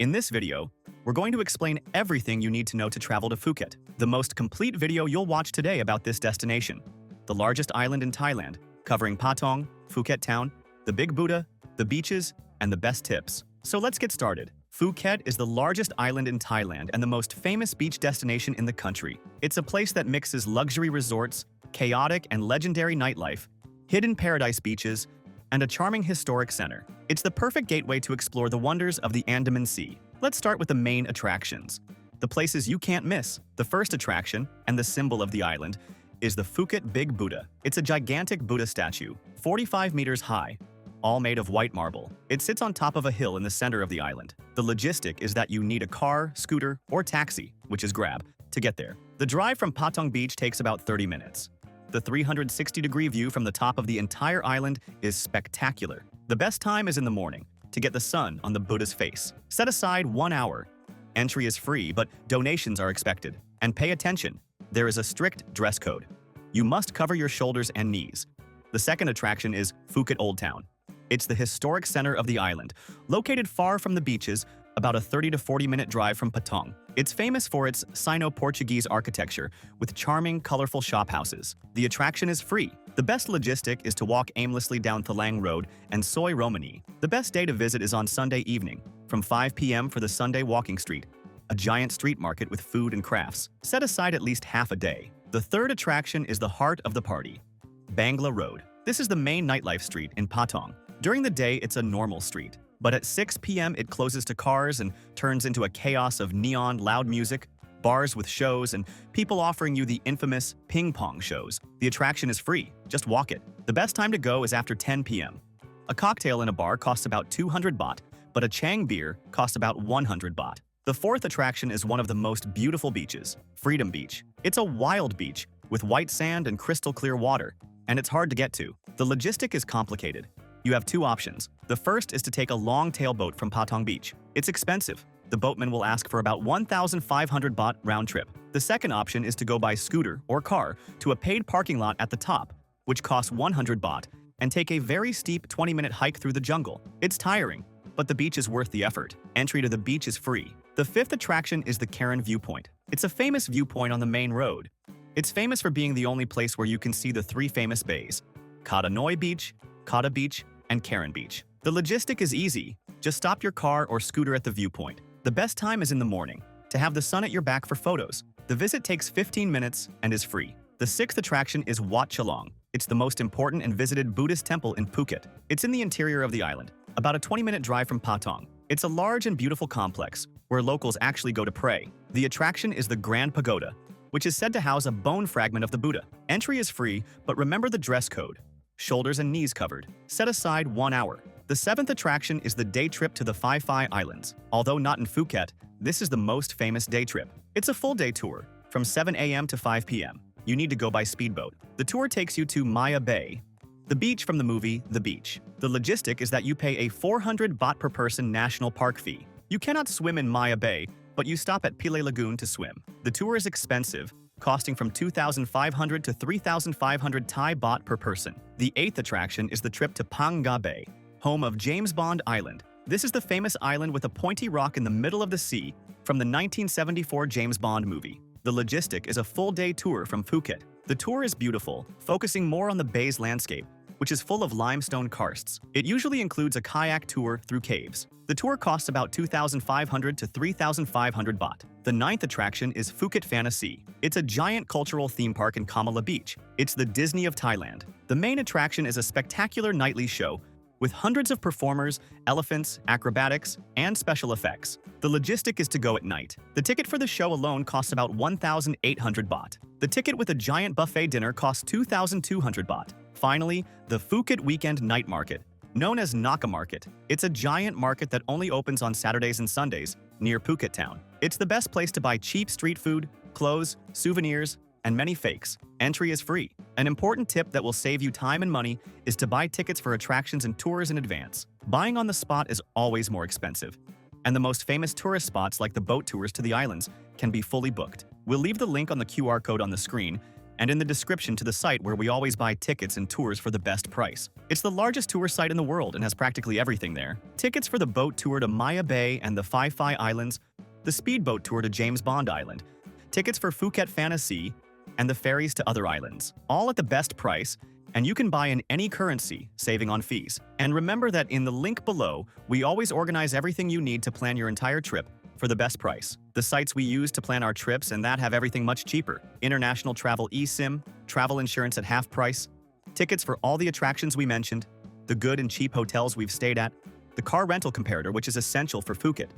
In this video, we're going to explain everything you need to know to travel to Phuket, the most complete video you'll watch today about this destination. The largest island in Thailand, covering Patong, Phuket town, the Big Buddha, the beaches, and the best tips. So let's get started. Phuket is the largest island in Thailand and the most famous beach destination in the country. It's a place that mixes luxury resorts, chaotic and legendary nightlife, hidden paradise beaches, and a charming historic center. It's the perfect gateway to explore the wonders of the Andaman Sea. Let's start with the main attractions, the places you can't miss. The first attraction, and the symbol of the island, is the Phuket Big Buddha. It's a gigantic Buddha statue, 45 meters high, all made of white marble. It sits on top of a hill in the center of the island. The logistic is that you need a car, scooter, or taxi, which is Grab, to get there. The drive from Patong Beach takes about 30 minutes. The 360-degree view from the top of the entire island is spectacular. The best time is in the morning, to get the sun on the Buddha's face. Set aside 1 hour. Entry is free, but donations are expected. And pay attention, there is a strict dress code. You must cover your shoulders and knees. The second attraction is Phuket Old Town. It's the historic center of the island, located far from the beaches, about a 30 to 40-minute drive from Patong. It's famous for its Sino-Portuguese architecture, with charming, colorful shophouses. The attraction is free. The best logistic is to walk aimlessly down Thalang Road and Soi Romani. The best day to visit is on Sunday evening, from 5 p.m. for the Sunday Walking Street, a giant street market with food and crafts. Set aside at least half a day. The third attraction is the heart of the party, Bangla Road. This is the main nightlife street in Patong. During the day, it's a normal street. But at 6 p.m. it closes to cars and turns into a chaos of neon, loud music, bars with shows, and people offering you the infamous ping pong shows. The attraction is free, just walk it. The best time to go is after 10 p.m. A cocktail in a bar costs about 200 baht, but a Chang beer costs about 100 baht. The fourth attraction is one of the most beautiful beaches, Freedom Beach. It's a wild beach with white sand and crystal clear water, and it's hard to get to. The logistic is complicated. You have two options. The first is to take a long tailboat from Patong Beach. It's expensive. The boatman will ask for about 1,500 baht round trip. The second option is to go by scooter or car to a paid parking lot at the top, which costs 100 baht, and take a very steep 20-minute hike through the jungle. It's tiring, but the beach is worth the effort. Entry to the beach is free. The fifth attraction is the Karen Viewpoint. It's a famous viewpoint on the main road. It's famous for being the only place where you can see the three famous bays, Kata Noi Beach, Kata Beach, and Karen Beach. The logistic is easy. Just stop your car or scooter at the viewpoint. The best time is in the morning, to have the sun at your back for photos. The visit takes 15 minutes and is free. The sixth attraction is Wat Chalong. It's the most important and visited Buddhist temple in Phuket. It's in the interior of the island, about a 20-minute drive from Patong. It's a large and beautiful complex, where locals actually go to pray. The attraction is the Grand Pagoda, which is said to house a bone fragment of the Buddha. Entry is free, but remember the dress code. Shoulders and knees covered. Set aside 1 hour. The seventh attraction is the day trip to the Phi Phi Islands. Although not in Phuket, this is the most famous day trip. It's a full day tour, from 7 a.m. to 5 p.m. You need to go by speedboat. The tour takes you to Maya Bay, the beach from the movie The Beach. The logistic is that you pay a 400 baht per person national park fee. You cannot swim in Maya Bay, but you stop at Pile Lagoon to swim. The tour is expensive, costing from 2,500 to 3,500 Thai baht per person. The eighth attraction is the trip to Phang Nga Bay, home of James Bond Island. This is the famous island with a pointy rock in the middle of the sea from the 1974 James Bond movie. The logistic is a full-day tour from Phuket. The tour is beautiful, focusing more on the bay's landscape, which is full of limestone karsts. It usually includes a kayak tour through caves. The tour costs about 2,500 to 3,500 baht. The ninth attraction is Phuket Fantasy. It's a giant cultural theme park in Kamala Beach. It's the Disney of Thailand. The main attraction is a spectacular nightly show with hundreds of performers, elephants, acrobatics, and special effects. The logistic is to go at night. The ticket for the show alone costs about 1,800 baht. The ticket with a giant buffet dinner costs 2,200 baht. Finally, the Phuket Weekend Night Market, known as Naka Market. It's a giant market that only opens on Saturdays and Sundays, near Phuket town. It's the best place to buy cheap street food, clothes, souvenirs, and many fakes. Entry is free. An important tip that will save you time and money is to buy tickets for attractions and tours in advance. Buying on the spot is always more expensive, and the most famous tourist spots like the boat tours to the islands can be fully booked. We'll leave the link on the QR code on the screen, and in the description to the site where we always buy tickets and tours for the best price. It's the largest tour site in the world and has practically everything there. Tickets for the boat tour to Maya Bay and the Phi Phi Islands, the speedboat tour to James Bond Island, tickets for Phuket Fantasy, and the ferries to other islands, all at the best price, and you can buy in any currency, saving on fees. And remember that in the link below, we always organize everything you need to plan your entire trip for the best price. The sites we use to plan our trips and that have everything much cheaper. International travel eSIM, travel insurance at half price, tickets for all the attractions we mentioned, the good and cheap hotels we've stayed at, the car rental comparator which is essential for Phuket,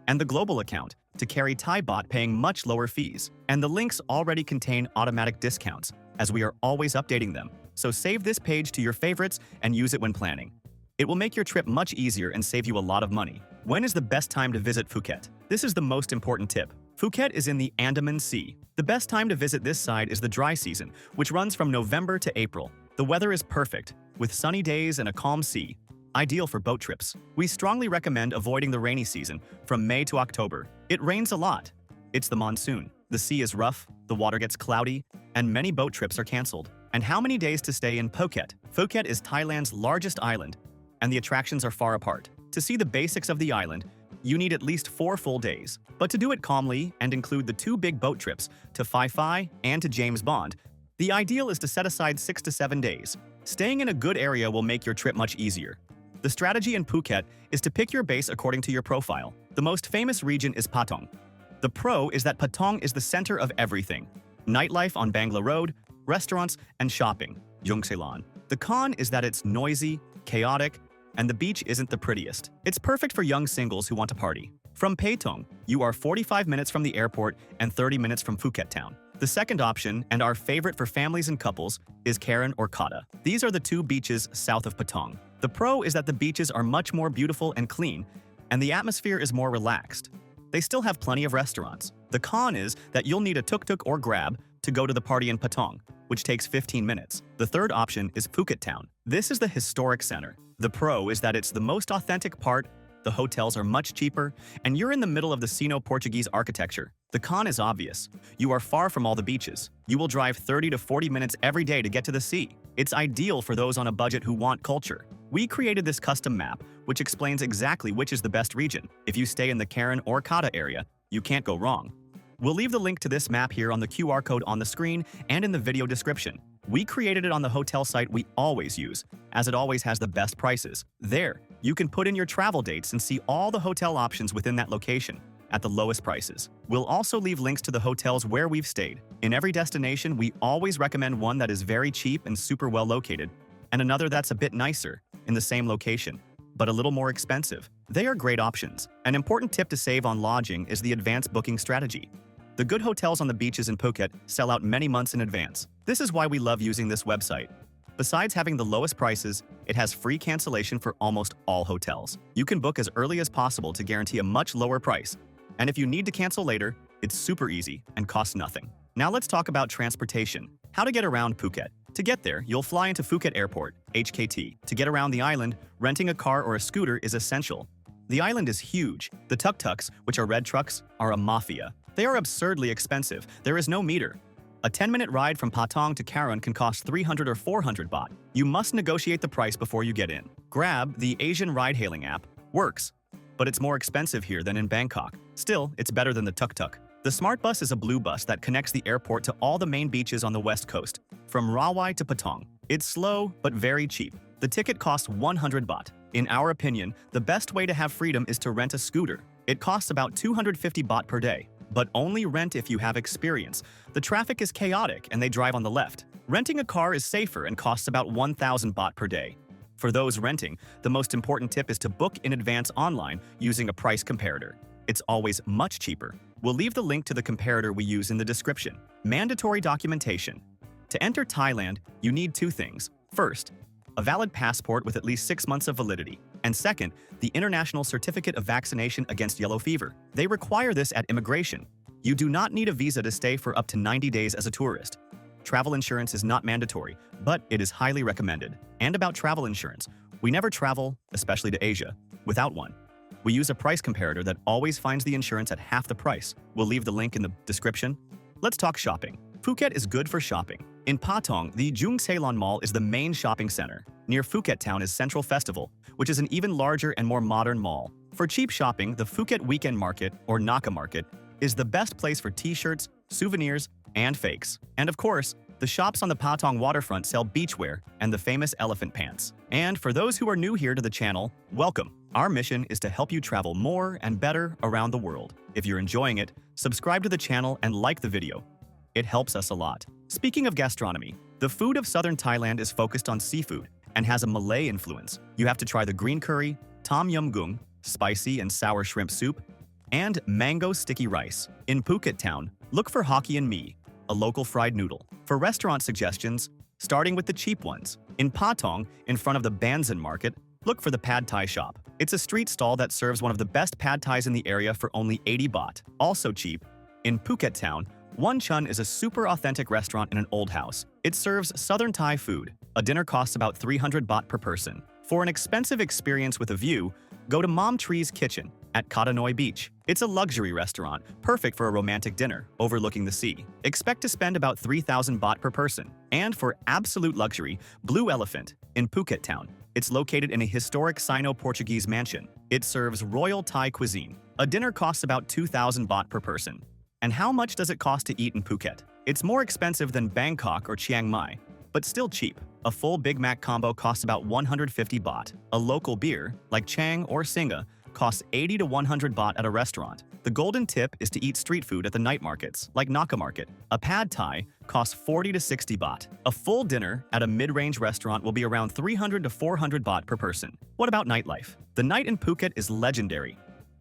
and the global account to carry Thai baht paying much lower fees. And the links already contain automatic discounts, as we are always updating them. So save this page to your favorites and use it when planning. It will make your trip much easier and save you a lot of money. When is the best time to visit Phuket? This is the most important tip. Phuket is in the Andaman Sea. The best time to visit this side is the dry season, which runs from November to April. The weather is perfect, with sunny days and a calm sea, ideal for boat trips. We strongly recommend avoiding the rainy season from May to October. It rains a lot. It's the monsoon. The sea is rough, the water gets cloudy, and many boat trips are cancelled. And how many days to stay in Phuket? Phuket is Thailand's largest island, and the attractions are far apart. To see the basics of the island, you need at least 4 full days. But to do it calmly and include the 2 big boat trips to Phi Phi and to James Bond, the ideal is to set aside 6 to 7 days. Staying in a good area will make your trip much easier. The strategy in Phuket is to pick your base according to your profile. The most famous region is Patong. The pro is that Patong is the center of everything. Nightlife on Bangla Road, restaurants, and shopping, Jungselan. The con is that it's noisy, chaotic, and the beach isn't the prettiest. It's perfect for young singles who want to party. From Patong, you are 45 minutes from the airport and 30 minutes from Phuket town. The second option, and our favorite for families and couples, is Karen or Kata. These are the 2 beaches south of Patong. The pro is that the beaches are much more beautiful and clean, and the atmosphere is more relaxed. They still have plenty of restaurants. The con is that you'll need a tuk-tuk or grab to go to the party in Patong, which takes 15 minutes. The third option is Phuket town. This is the historic center. The pro is that it's the most authentic part, the hotels are much cheaper, and you're in the middle of the Sino-Portuguese architecture. The con is obvious. You are far from all the beaches. You will drive 30 to 40 minutes every day to get to the sea. It's ideal for those on a budget who want culture. We created this custom map, which explains exactly which is the best region. If you stay in the Karen or Kata area, you can't go wrong. We'll leave the link to this map here on the QR code on the screen and in the video description. We created it on the hotel site we always use, as it always has the best prices. There, you can put in your travel dates and see all the hotel options within that location at the lowest prices. We'll also leave links to the hotels where we've stayed. In every destination, we always recommend one that is very cheap and super well located, and another that's a bit nicer in the same location, but a little more expensive. They are great options. An important tip to save on lodging is the advanced booking strategy. The good hotels on the beaches in Phuket sell out many months in advance. This is why we love using this website. Besides having the lowest prices, it has free cancellation for almost all hotels. You can book as early as possible to guarantee a much lower price. And if you need to cancel later, it's super easy and costs nothing. Now let's talk about transportation. How to get around Phuket. To get there, you'll fly into Phuket Airport, HKT. To get around the island, renting a car or a scooter is essential. The island is huge. The tuk-tuks, which are red trucks, are a mafia. They are absurdly expensive. There is no meter. A 10-minute ride from Patong to Karen can cost 300 or 400 baht. You must negotiate the price before you get in. Grab, the Asian ride-hailing app, works, but it's more expensive here than in Bangkok. Still, it's better than the tuk-tuk. The Smart Bus is a blue bus that connects the airport to all the main beaches on the west coast, from Rawai to Patong. It's slow, but very cheap. The ticket costs 100 baht. In our opinion, the best way to have freedom is to rent a scooter. It costs about 250 baht per day, but only rent if you have experience. The traffic is chaotic and they drive on the left. Renting a car is safer and costs about 1,000 baht per day. For those renting, the most important tip is to book in advance online using a price comparator. It's always much cheaper. We'll leave the link to the comparator we use in the description. Mandatory documentation. To enter Thailand, you need 2 things. First, a valid passport with at least 6 months of validity. And second, the International Certificate of Vaccination Against Yellow Fever. They require this at immigration. You do not need a visa to stay for up to 90 days as a tourist. Travel insurance is not mandatory, but it is highly recommended. And about travel insurance, we never travel, especially to Asia, without one. We use a price comparator that always finds the insurance at half the price. We'll leave the link in the description. Let's talk shopping. Phuket is good for shopping. In Patong, the Jung Ceylon Mall is the main shopping center. Near Phuket Town is Central Festival, which is an even larger and more modern mall. For cheap shopping, the Phuket Weekend Market, or Naka Market, is the best place for t-shirts, souvenirs, and fakes. And of course, the shops on the Patong waterfront sell beachwear and the famous elephant pants. And for those who are new here to the channel, welcome! Our mission is to help you travel more and better around the world. If you're enjoying it, subscribe to the channel and like the video. It helps us a lot. Speaking of gastronomy, the food of southern Thailand is focused on seafood and has a Malay influence. You have to try the green curry, tom yum goong, spicy and sour shrimp soup, and mango sticky rice. In Phuket Town, look for Hokkien mee, a local fried noodle. For restaurant suggestions, starting with the cheap ones. In Patong, in front of the Banzan Market, look for the Pad Thai shop. It's a street stall that serves one of the best Pad Thais in the area for only 80 baht. Also cheap, in Phuket Town, One Chun is a super authentic restaurant in an old house. It serves southern Thai food. A dinner costs about 300 baht per person. For an expensive experience with a view, go to Mom Tree's Kitchen at Koh Beach. It's a luxury restaurant, perfect for a romantic dinner, overlooking the sea. Expect to spend about 3,000 baht per person. And for absolute luxury, Blue Elephant in Phuket Town. It's located in a historic Sino-Portuguese mansion. It serves royal Thai cuisine. A dinner costs about 2,000 baht per person. And how much does it cost to eat in Phuket? It's more expensive than Bangkok or Chiang Mai, but still cheap. A full Big Mac combo costs about 150 baht. A local beer, like Chang or Singa, costs 80 to 100 baht at a restaurant. The golden tip is to eat street food at the night markets, like Naka Market. A Pad Thai costs 40 to 60 baht. A full dinner at a mid-range restaurant will be around 300 to 400 baht per person. What about nightlife? The night in Phuket is legendary.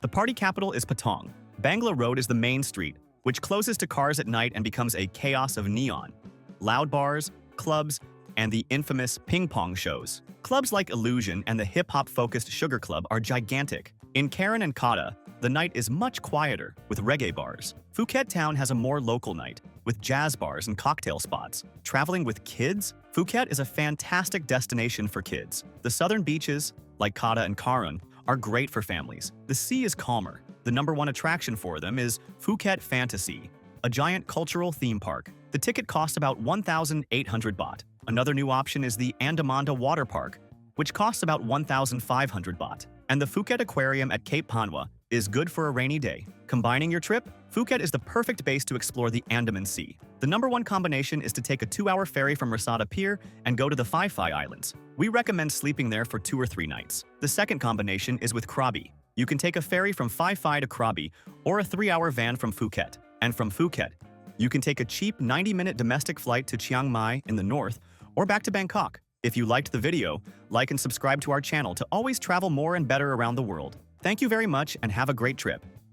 The party capital is Patong. Bangla Road is the main street, which closes to cars at night and becomes a chaos of neon, loud bars, clubs, and the infamous ping-pong shows. Clubs like Illusion and the hip-hop-focused Sugar Club are gigantic. In Karen and Kata, the night is much quieter, with reggae bars. Phuket Town has a more local night, with jazz bars and cocktail spots. Traveling with kids? Phuket is a fantastic destination for kids. The southern beaches, like Kata and Karun, are great for families. The sea is calmer. The #1 attraction for them is Phuket Fantasy, a giant cultural theme park. The ticket costs about 1,800 baht. Another new option is the Andamanda Water Park, which costs about 1,500 baht. And the Phuket Aquarium at Cape Panwa is good for a rainy day. Combining your trip, Phuket is the perfect base to explore the Andaman Sea. The #1 combination is to take a 2-hour ferry from Rasada Pier and go to the Phi Phi Islands. We recommend sleeping there for 2 or 3 nights. The second combination is with Krabi. You can take a ferry from Phi Phi to Krabi or a 3-hour van from Phuket. And from Phuket, you can take a cheap 90-minute domestic flight to Chiang Mai in the north or back to Bangkok. If you liked the video, like and subscribe to our channel to always travel more and better around the world. Thank you very much and have a great trip.